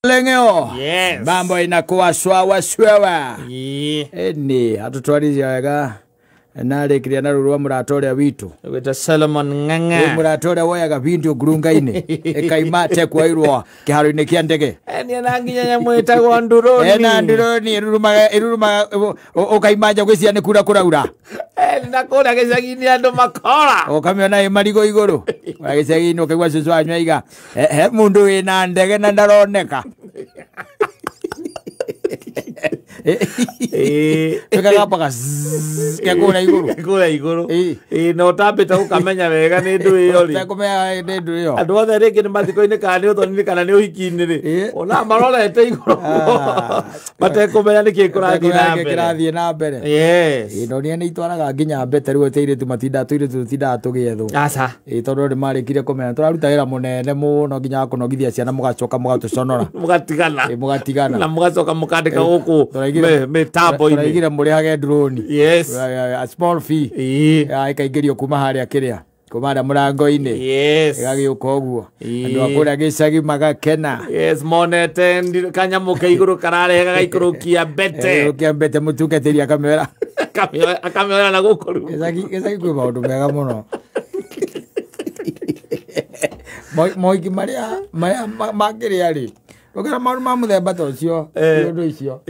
Lengeo. Yes. Mambo inakuwa swawa swawa. Ni hatutwarithia wega narĩkĩria na rũrũa mũrata ũrĩa witũ wĩta Solomon Ng'ang'a mũrata ũrĩa woyaga video ngurunga-inĩ ĩkaima tekwairwo kĩharo-inĩ kĩa ndege ena nginya nyamũ ĩtagwo nduroni ĩrurumaga ũkaima nja gwĩcia nĩ kura kũraura na kũrĩa gĩcagi-inĩ andũ makora ũkamĩona ĩ marigũ igũrũ gĩcagi-inĩ ũkaigua cũcũ wanyu aiga he mũndũ wĩna ndege na ndaroneka Kagapaka kekura iguru no tambite ukamenya wega ni ndu iyo ri takumenya ni ndu iyo andu othe ringi ni mathiko-ini kana ni uthoni kana ni uhiki-ini ri ona marorete iguru matekumenya ni kirathie na mbere yes ndonia ni itwaraga nginya mbete riu teiritu tutindaga tugiyethu aca tondu ni marikire kumenya turaruta wira munene muno nginya kunogithia ciana mugacoka mugatuconora mugatigana na mugacoka mukandika guku mitambo-ini turaigire murihage drone yes a small fee ikaingĩrio kuma harĩa kĩrĩa kuma harĩa mũrango-inĩ yes ĩgagĩũka ũguo andũ a kũrĩa gĩcagi magakena yes monete kanyamũ ke igũrũ kararehe gagaikũrũkia mbete mũtungatĩri akamĩoya na gũkũ rĩu gĩcagi kwĩ maũndũ mega mũno moiki marĩa makĩrĩa-rĩ Ogera maru ma muthemba ta ucio ndu icio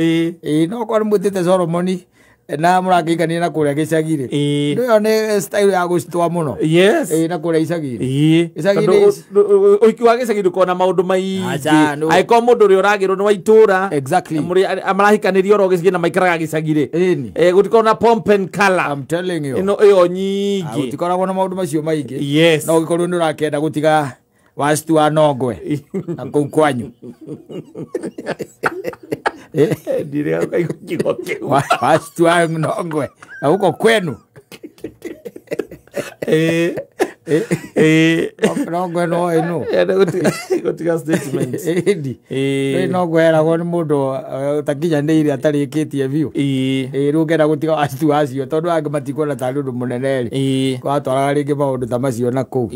no kwa mutite Solomoni na murakikania na kuria gicagire ndu yo ni style ya gucitwa muno yes na kuria icagire icagire uiki wa gicagire kona maundu maingĩ aiko mundu uri uragirwo ni wa itura exactly amarahikanirio ro gicagire na maikaraga gicagire gutikona pomp and color I'm telling you ino iyo nyingi gutikoragwo na maundu macio maingĩ yes no gikorwo ni urakenda gutiga wasitu wa nongwe na kũu kwanyu ndire ukaigũkigo kĩu wasitu wa nongwe na huko kwenu nongwe no ĩno gũtiga statements nongwe eragwo nĩ mũndũ ũtakinyanĩire atarĩkĩtie biũ rĩu ngenda gũtiga wasitu wacio tondũ angĩ matikuona tarĩ ũndũ mũnene-rĩ kwatwaraga rĩngĩ maũndũ ta macio na kũu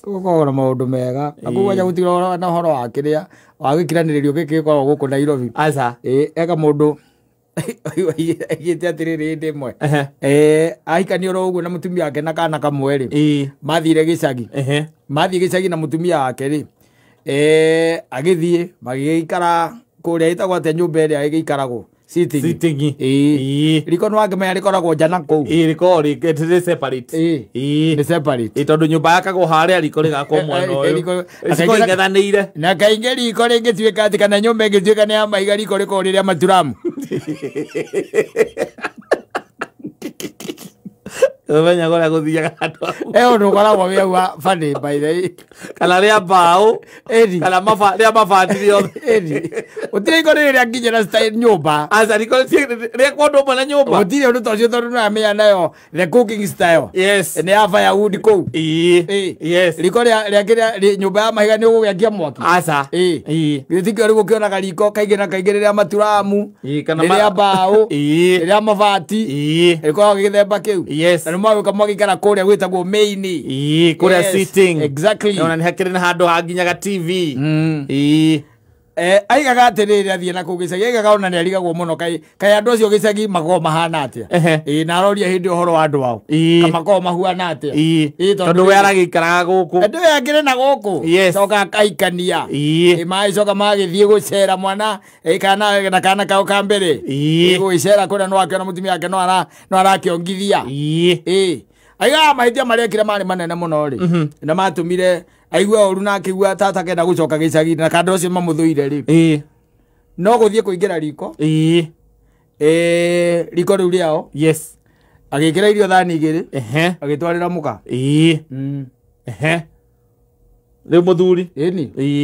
gũkoragwo na maũndũ mega na kũu kwanja gũtiga na ũhoro wa kĩrĩa wa gĩkiranĩrĩrio gĩkĩ gĩkoragwo gũkũ Nairobi eka mũndũ aigĩte atĩrĩrĩ hĩndĩ ĩmwe ahikania oro ũguo na mũtumia wake na kana kamwe-rĩ mathire gĩcagi mathiĩ gĩcagi na mũtumia wake-rĩ agĩthiĩ magĩgĩikara kũrĩa ĩtagwo atĩa nyũmba ĩrĩa ĩgĩikaragwo sitting riko nĩ wakĩmenya rĩkoragwo nja na kũu rĩkoragwo separate nĩ separate tondũ nyũmba yakagwo harĩa riko rĩgakwo mwena ũyũ riko ing'ethanĩire na kaingĩ riko rĩngĩtuĩka atĩ kana nyũmba ĩngĩtuĩka nĩ ya maiga riko rĩkorwo rĩrĩa maturamu Wenya gora guthiaga andu ũndũ ũkoragwo wĩ wa funny by the way kana rĩa mbaũ kana rĩa mabati othe ũtirĩ iko rĩrĩa nginyĩra style nyũmba aca riko rĩa kũndũ ũmwe na nyũmba ũtirĩ ũndũ ta ũcio tondũ nĩamenya nayo the cooking style nĩ ya firewood kũu riko rĩa kĩrĩa nyũmba ya mahiga nĩ ũgũgĩakia mwaki aca gĩtikĩo rĩu ũkĩonaga riko kaingĩ na kaingĩ rĩrĩa maturamu rĩrĩa mbaũ rĩrĩa mabati rĩkoragwo gĩthemba kĩu mwagĩũka mwagĩikara kũrĩa gwĩtagwo main kũrĩa sitting exactly ona nĩ hakĩrĩ na handũ hanginyaga TV aigaga atĩrĩrĩ athiĩ na kũu gĩcagi aigaga ona nĩ arigagwo mũno kaĩ andũ acio gĩcagi makoragwo mahana atĩa na aroria hĩndĩ ũhoro wa andũ ao makoragwo mahuana atĩa tondũ we aragĩikaraga gũkũ andũ we akĩrĩ na gũkũ coka akaikania magĩcoka magĩthiĩ gũcera mwana kana kao ka mbere gũgĩcera kũrĩa no akĩona mũtumia wake no arakĩongithia aigaga mahĩtia marĩa ekire marĩ manene mũno-rĩ na matũmire aigua ũru na akĩigua tata kenda gũcoka gĩcagi na kandũ ũcio mamũthũire-rĩ no gũthiĩ kũingĩra riko riko rĩu rĩao agĩkĩra irio thani igĩrĩ agĩtwarĩra mũka rĩu mũthuri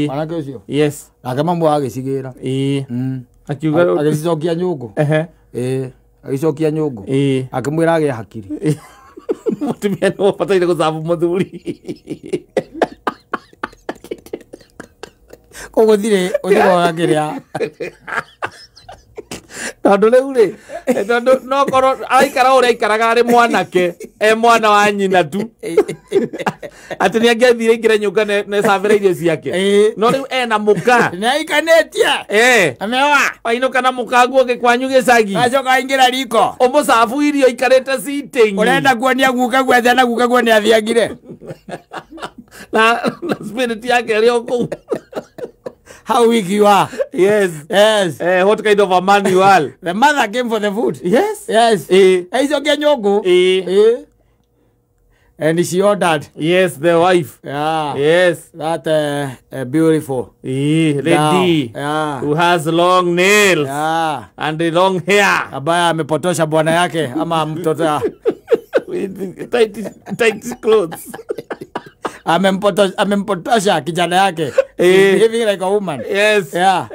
mwanake ũcio nake mamu agĩcigĩra agĩcicokia nyũngũ agĩcokia nyũngũ akĩmwĩra agĩa hakiri mũtumia nĩ ũbataire gũcabu mũthuri koguo thire ũthiro wa kĩrĩa tondu riu ri tondu no korwo aikara uria aikaraga ari mwanake mwana wa nyina tu ati ni angethire ingire nyunga ne savira irio ciake no riu ena muka ni aikanetie amewa ainuka na muka guo gikwanyu gicagi acoka ingira riko umusafu irio ikarite sitting urenda kuonia guka gwethe na guka guo ni athiangire na spirit yake rio ku how weak you are. Yes. What kind of a man you are? The mother came for the food. Yes. He's okay, Nyogo. And she ordered. Yes, the wife. Yeah. Yes. That beautiful. Lady. Yeah. Who has long nails. Yeah. And long hair. Abaya amepotosha bwana yake ama mtoto. Tight clothes. Amempotosha kijana yake. Living like a woman. Yes. Yeah.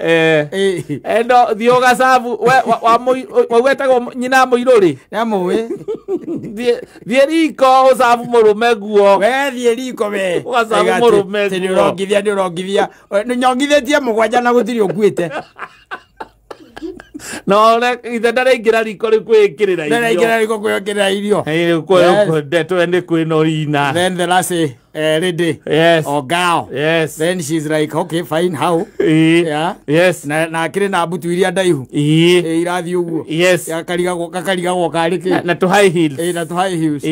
Endo thioga sabu wa wetago nyina muiruri. Namuwe. Thieriko sabu murume guo. We thieriko we. Sabu murume. Ndirongithia. Nyongithietie mugwanja na gutiri okuite. No, ithe ndarengira riko rikwikirira irio. Ndarengira riko kwikirira irio. Twende kwino ina. Then the last lady. Yes. Or girl. Yes. Then she's like, okay, fine, how? Yeah. Yes. Na kire na butu iria ndaihu. Irathi uguo. Yes. Kakariga go kariki. Na to high heels. Na to high heels.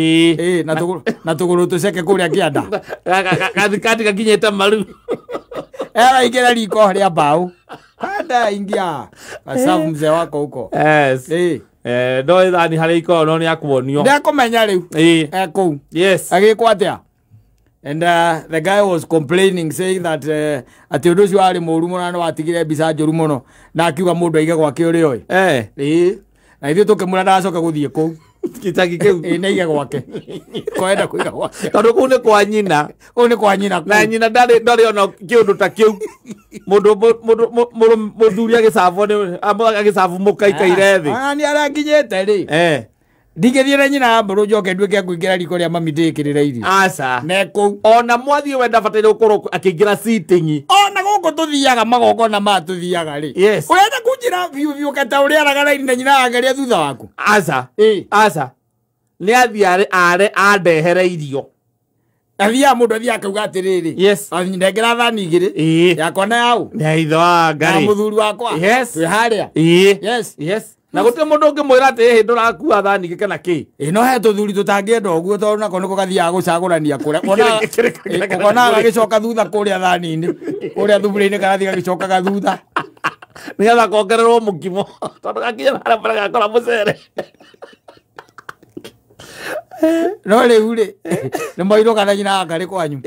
Na tuguru tuceke kuria kianda. Kathikati gakinyete maru. Era ikira riko ria mbao. Hada ingia. Asafu mzee wako huko. Yes. No ithani hari iko no ni akuonio. Ndakomenya riu. Eko. Yes. Agikwatia. And the guy was complaining, saying that ati undu ucio ari muru muno no atigire mbica njuru muno na akiuga mundu aige gwake uri oi. Na ithuĩ tukimura ndacoka guthie kuu kitagi kiu neige gwake kwenda kuiga gwake tondu kuu ni kwa nyina. Kuu ni kwa nyina na nyina ndari ona kiundu ta kiu mundu muthuri agicavu ni agicavu mukaikaire thi ni aranginyete ri ndigithie na nyina mburu njoke nduike kuingira riko ria mami ndikirira irio aca neko ona mwathi wenda bataire gukorwo akingira sitting ona guko tuthiaga magogona ma tuthiaga ri urenda kunjira biu kata uria aragara na nyina angaria thutha waku aca ni athi andehere irio athia mundu athia akauga atiriri ndengera thani igiri yakwa na yau na itho wa ngari na muthuri wakwa twi haria yes na guti mundu ngimwira ati hi ndurakuwa thani gike na ki no he tuthuri tutangienda uguo tondu nako niko gathia gucagurania kuria ona agagicoka thutha kuria thani-ini kuria thuburia-ini karathi gagicokaga thutha nigetha kongererwo mukimo tondu gakinya haria mbere gakora mucere no riu ri ni moiro kana nyina ngari kwanyu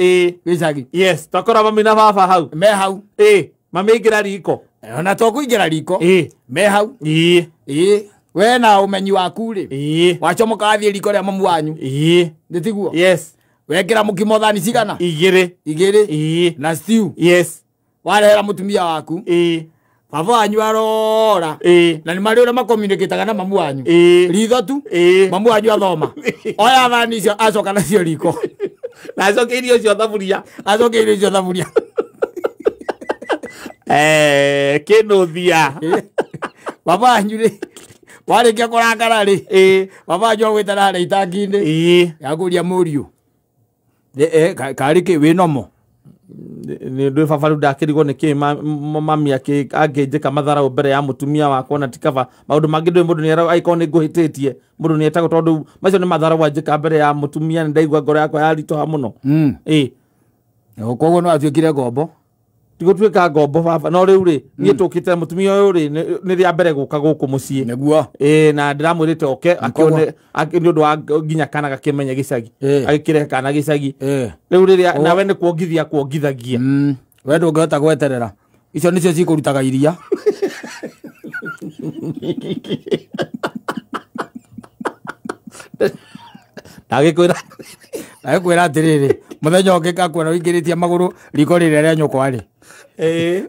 gicagi yes twakora mami na baba hau me hau mami ingira riko ona to kuingira riko me hau we na umenyi waku ri wacomoka athie riko ria mamu wanyu nditiguo wekira mukimo thani cigana igiri na stew warehera mutumia waku baba wanyu arora na ni mari uria makomunicataga na mamu wanyu ritho tu mamu wanyu athoma oya thani icio acoka nacio riko na acoke irio cio thaburia kinuthia baba wanyu ri warikia kurakara ri baba wanyu agwita na itangi-ini yakuria muriu kariki wi nomo ni ndu baba riu ndakirigwo ni ki mami anginjika mathara mbere ya mutumia wakwa na tikaba maundu mangi ndui mundu ni aiko ni nguhititie mundu ni etagwo tondu macio ni mathara wanjika mbere ya mutumia ni ndaigua ngoro yakwa yaritoha muno koguo no atuikire ngombo tigutwika ngombo baba no riu ri nie tukite mutumia uyu ri ni ria mbere guka guku mucii niguo na ndiramwirite oke akione ni undu wa nginya kana gakimenya gicagi agikire kana gicagi riu riria nawe ni kuongithagia we ndungihota gweterera icio nicio cikurutaga iria ndagikwira atiriri muthenya ungi ngakuona uingiritie maguru riko riria ria nyukwa ri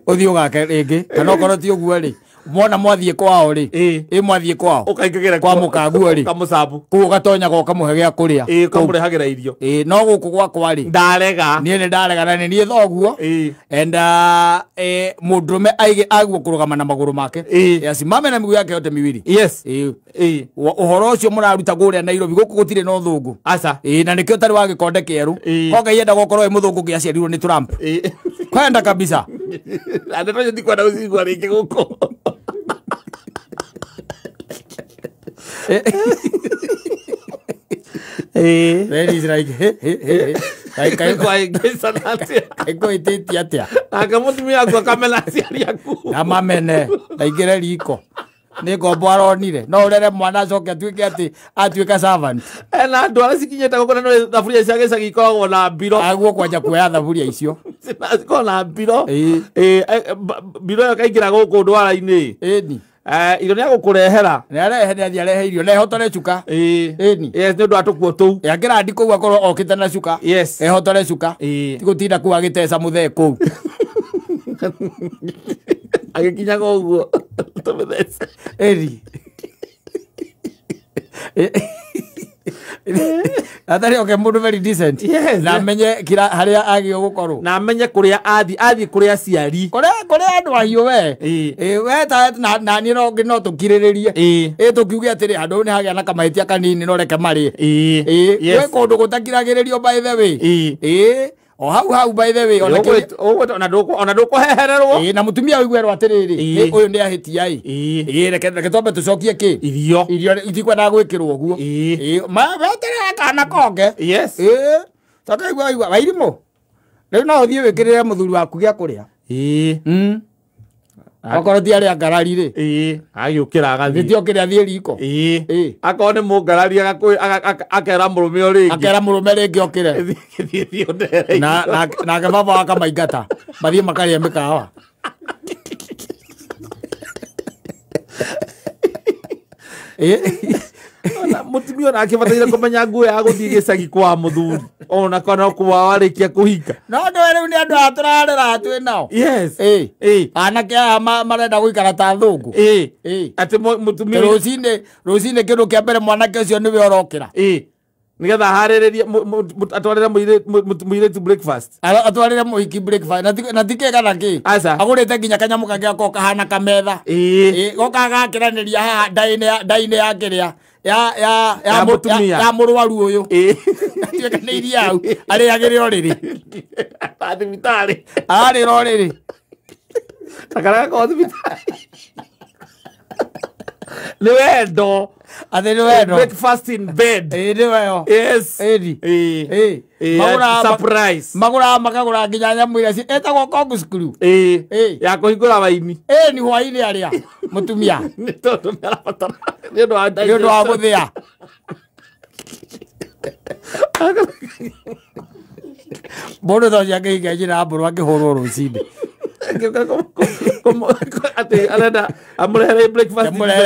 uthii ugake ringi kana okorwo ti uguo ri mwana mwathie kwao ri mwathie kwao ukaingagera kwa mukagu ri kamusabu ku gatonyaga ukamuhe gya kuria ukamurehagira irio no guku gwakwa ri ndarega ni ndarega na ni thoguo enda mudrume aige aguo kurugama na maguru make asimame na miguu yake yote miwili yes uhoro ucio muraruta guria Nairobi guku gutire no thungu aca na nikio tari wa gikonde kieru koga yenda gukorwo muthungu giaciarirwo ni Trump kwenda kabisa anatoje ndikwenda usigwa ringi guko then he's like Eko ititi atia akamutumia akwa kamera ciari aku amamene ndaigire riko ni ngombo aronire no urere mwana acoke atuike servant na andu arĩa cikinyĩte gũkũ no thaburia cia gĩcagi ikoragwo na mbiro aguo kwanja kuoya thaburia icio cikoragwo na mbiro mbiro ĩyo kaingĩra gũkũ ndwara-inĩ ĩni irio nĩ agũkũrehera nĩ arehe irio na ehotore cuka ĩni nĩ ũndũ wa tũkuo tũu angĩra ndi kũu akorwo okĩte na cuka ehotore cuka tigũtinda kũu agĩteca mũthee kũu agĩkinyaga ũguo tũmĩthece ĩri atari oke mundu very decent na menye kira haria agio gukorwo na menye kuria athi kuria ciari kuria andu ahiu we we ta na ni no tukiriririe tukiuge atiri handu ni hagia na kamaitia kanini no reke mari we kundu gutakiragiririo by the way o hau by the way ona ndukuhehererwo na mutumia wiguerwo atiriri uyu ni ahitia reke tombe tucokie ki irio itikwenda gwikirwo uguo wetere kana konge taka igwa wairimo riu no uthie wikirire muthuri waku gya kuria akorwo ti aria ngarari ri agiukira agathi ti okire athie riko akorwo ni mungarari akera murume ringi okire na baba akamaingata mathie makaria mikawa mutumia ona akibataire kumenya nguo ya guthii gicagi kwa muthuri ona kana kwa warikia kuhika no riu ni andu aturarira twi nao anake marenda guikara ta thungu ati mutumia rucine kindu kia mbere mwanake ucio niwe orokira nigetha hariririe atwarire muiretu breakfast atwarire muhiki breakfast na tikega na ki agurite nginya kanyamu kangea ko kahana kametha goka gakiraniria haha ndaine ya kiria ya murwaru uyu atikaneirie hau ariagiriro riri athibitari ariro riri takara ko athibitari ni wendo breakfast in bed ni weyo yes surprise magura makagura nginya nyamu iria etagwo kongu screw ya kuhingura waini ni hwaini aria mutumia ni tondu ni arabatara ni undu wa guthia mundu thocia ngihinga njira mburu akihurwo rucini arenda amurehere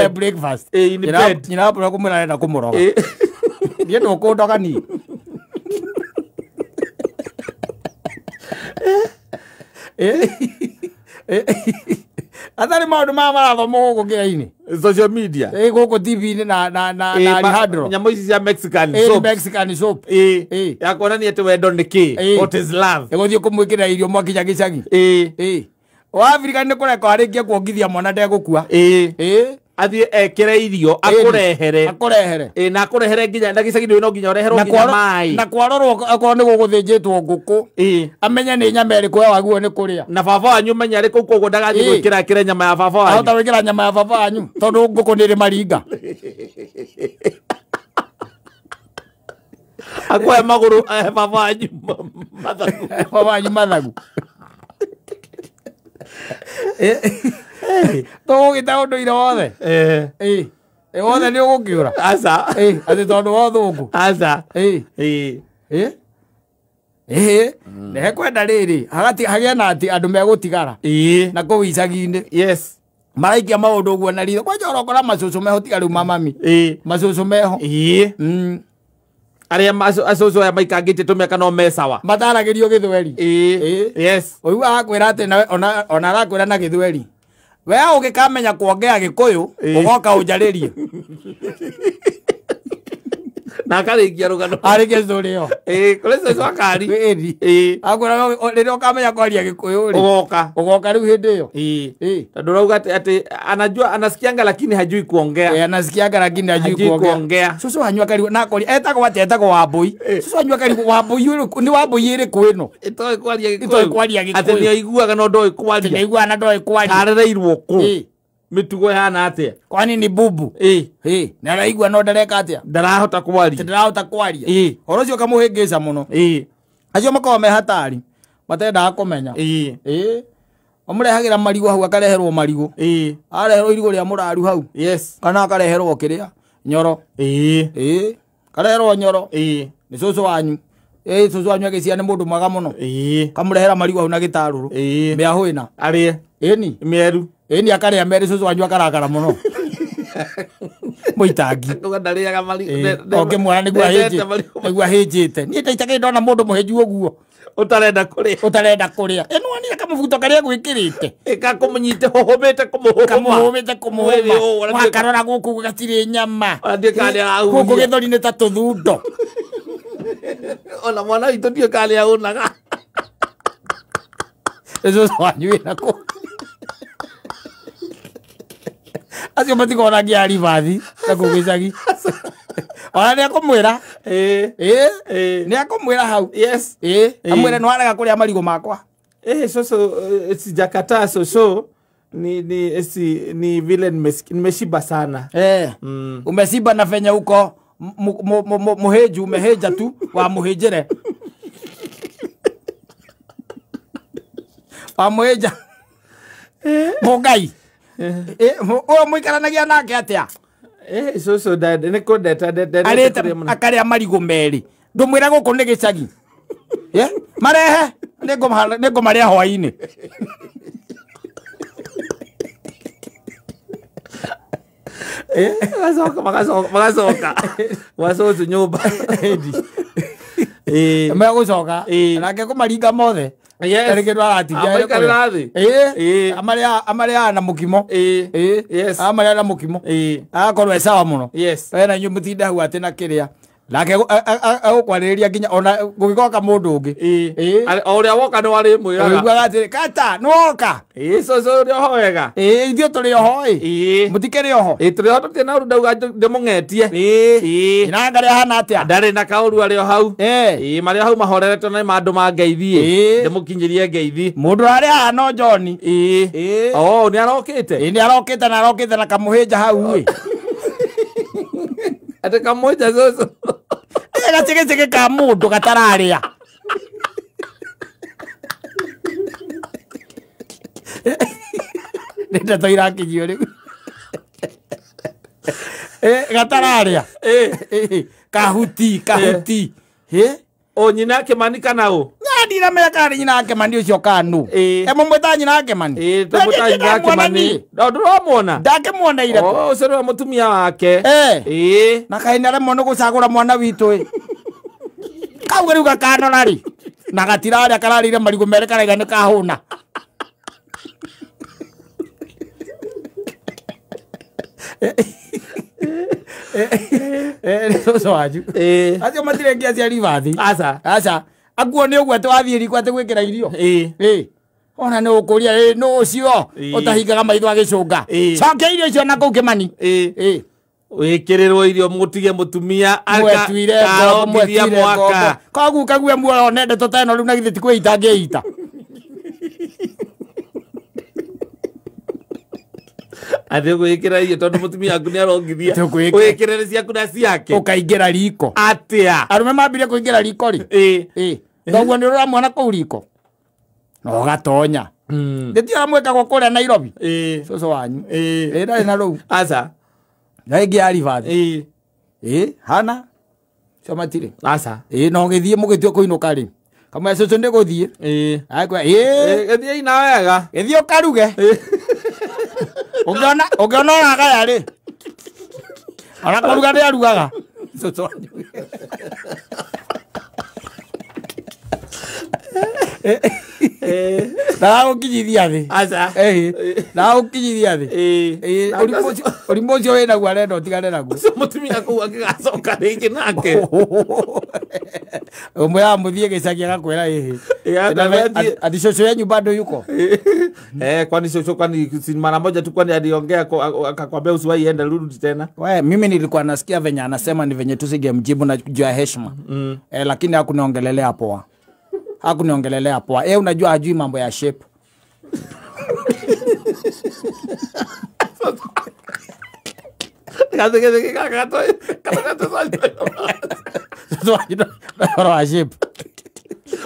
breakfast in bed nyina mburu kumwira arenda kumuroga nie ndukundoga ni atari maundu maya marathomwo guku ngira-ini social media guku TV-ini na Alejandro nyamũ ici cia Mexican soap ya kuonania ati wendo nĩ kĩ what is love guthii kumwikira irio mwakinya gicagi Afrika ni kureka arikia kuongithia mwana ndegukua athie ekere irio akurehere na akurehere nginya na gicagi no nginya oreherwo nginya mai na kwarorwo akorwo ni guguthinjitwo nguku amenya ni nyama iriku waguo ni kuria na baba wanyu menya ri koguo ndagathie gwikira kire nyama ya baba wanyu ahota gwikira nyama ya baba wanyu tondu nguku ni ri maringa akwa maguru baba wanyu mathagu tugugita undu-ire wothe wothe ni ugukiura aca ati tondu wa thungu aca nekwenda riri hagia na ati andu megutigara na kuu icagi-ini maraikia maundu uguo na ritho kwanja urokora macucu meho tiga riu mamami macucu meho aria acucu aya maikangite tumiaka no mesawa mataragirio githweri uyu akwira ati ona arakwira na githweri Wewe ukikamenya kuongea Gikuyu ugoka unjaririe. Na karikia rugano. Arige storio. Kule sio akari. Agora rero kamenya kwaria Gikuyu ri. Ugoka riu hindi yo. Tondũ rauga ati anajua anasikianga lakini hajui kuongea. Anasikianga lakini hajui kuongea. Susu anywa kari na kori etagwo ati etagwo Wambui. Susu anywa kari Wambui ni Wambui iri kwino. Itoe kwaria Gikuyu. Ati ni aiguaga no ndoi kwaria. Ni aiguaga na ndoi kwaria. Arereirwo ku. Mitugo hana atia. Kwani ni bubu. Na araigua no ndareka atia. Ndarahota kwaria. Ndarahota kwaria. Orocio kamuhingisa muno. Acio makao me hatari. Matenda kumenya. Amurehagira marigo hau akareherwo marigo. Areherwo irigo ria muraru hau. Kana akareherwo kiria nyoro. Kareherwo nyoro. Ni cucu wanyu. Cucu wanyu agiciara ni mundu mwaga muno. Kamurehera marigo hau na gitaruru. Miahu ina. Arie. Ni mieru. Ni akaria meri cucu wanyu akarakara muno. Muitangi. Ndariaga marigo. Oke mwana nigua hinjite. Ni ndaitake ndona mundu muhenju uguo. Utarenda kuria. Eno ni akamubuto karia gwikirite. Ekakunyite hohomete kumuhuma. Wakarora guku gatire nyama. Guku githori ni ta tuthundo. Ona mwana witu ndio kale aunaga. Eso wanyu nako. Acio matikona ngiari bathi na kugicagi. Ona ni akumwira ni akumwira hau amwire no araga kuria marigo makwa soso sijakataa soso ni vile nimeshiba sana umeshiba na fenya huko muheju umeheja tu wa muhejere wa muheja Mogai o muikaranagia nake atia so that niko data akaria marigo meri ndumwira guku ni gicagi marehe nego maria hwaini magacoka wacocu nyumba megucoka nake kumaringa mothe erige ndwaratithia amaria na mukimo amaria na mukimo akorwo sawa muno na nyu mutinda hau ati na kiria nake agukwaririria nginya ona gugigoka mundu ungi uria woka ni wari mwiraga uiguaga ati kata nuoka so uri hoega ithio turi oho mutikiri oho turi oho tutie na ndauga ndimung'etie ina ngaria hana atia ndari na kauru ari hau mari hau mahoreretwo na mandu mangeithie ndimukinyirie ngeithi mundu ari hana John ni arokite na arokite na kamuhinja hau ate kamuhinja zozo gatigicigi ka mundu gatararia nenda toirakinyio riu gatararia kahuti o nyina Kimani kana u ndira mera kari nyina Kimani ucio kanu mumwita nyina Kimani tumuta nyina Kimani nduromwona ndakimwona ire ucio ni mutumia wake na kaina remwe ni gucagura mwana witu kau riu gakanora ri na gatiraria kararire marigo mere karaiga ni kahuna so waju acio matire ngia cia ribathi aca akuo ni ugwete wathie riko ati gwikira irio ona ni ukuria no ucio utahingaga maitho agicunga cokia irio icio na kuu Kimani wikirirwo irio mutige mutumia mwetwire mwaka koguo kague muoyo nende toteno riu na githi tikwiita ngiita ati gwikira irio tondu mutumia aku ni arongithia gwikirire ciaku na ciake ukaingira riko atia arume mambire kuingira riko ri thoguo ni uramwona kuu riko no gatonya nditi aramwekagwo kuria Nairobi cucu wanyu ndari na ruu aca na ingi ya ribathi hana cio matire aca no githie mugitio kuinuka ri kamwe cucu ndiguthie akwa githie ina wega githie ukaruge ugiona oragaya ri ona kuruga ndi arugaga cucu wanyu Na gukinyithia thi. Aca. Na gukinyithia thi. Urimu ucio wina guo arenda utigane naguo. Ucio mutumia kuu angigacoka ringi nake. Umwe amuthie gicagi agakwira ati shosho yenyu bado yuko. Kwani shosho kwani mara moja tu kwani aliongea akakwambia usiwahi enda rudi tena? Mimi nilikuwa nasikia venye anasema ni venye tusingemjibu na jua heshima. Lakini hakuniongelelea poa. Hakuniongelelea poa. Unajua hajui mambo ya shape. Kaze kakato. Ora shape.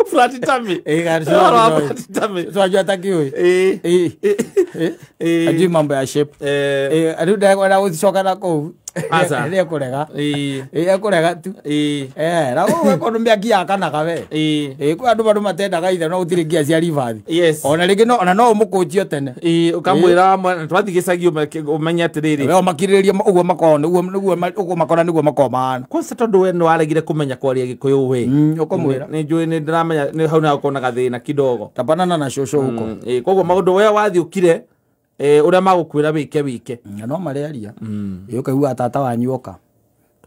Flat tummy. Flat tummy. So ajua takiwe. Ajui mambo ya shape. Aruda kwa uzicoka nako. Asa. Ile kurega. Kurega tu. Na wewe konomia kia kana kawe. Kwa andu matendaga ithe no utire ngia cia rivathi. Yes. Ona ringi no umukunjio tene. Ukamwira twathigicagio umenya atiriri. We makiriria uguo makona uguo makona niguo makomana. Kwanza tondu we no aregire kumenya kwaria Gikuyu we. Ukamwira. Ni njui ni ndiramenya ni hau na ukona gathina kidogo. Tapanana na shosho huko. Koguo maundu we wathiukire uria magukwira wike. No mariaria. Ukaigua tata wanyu oka.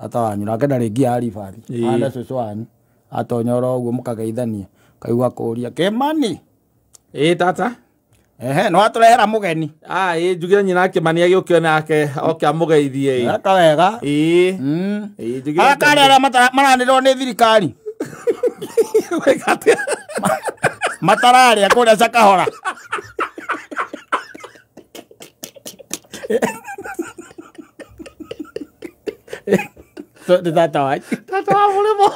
Tata wanyu nake ndaringi ari bathi. Anda shosho wanyu. Atonyora uguo mukageithania. Kaigua kuria Kimani. Tata. No aturehera mugeni. Njugire nyina Kimani agiukio nake oke amugeithie. Aka wega. Akari aria maranirwo ni thirikari. Matararia kuria Sakahora. So the tata wa mulimo.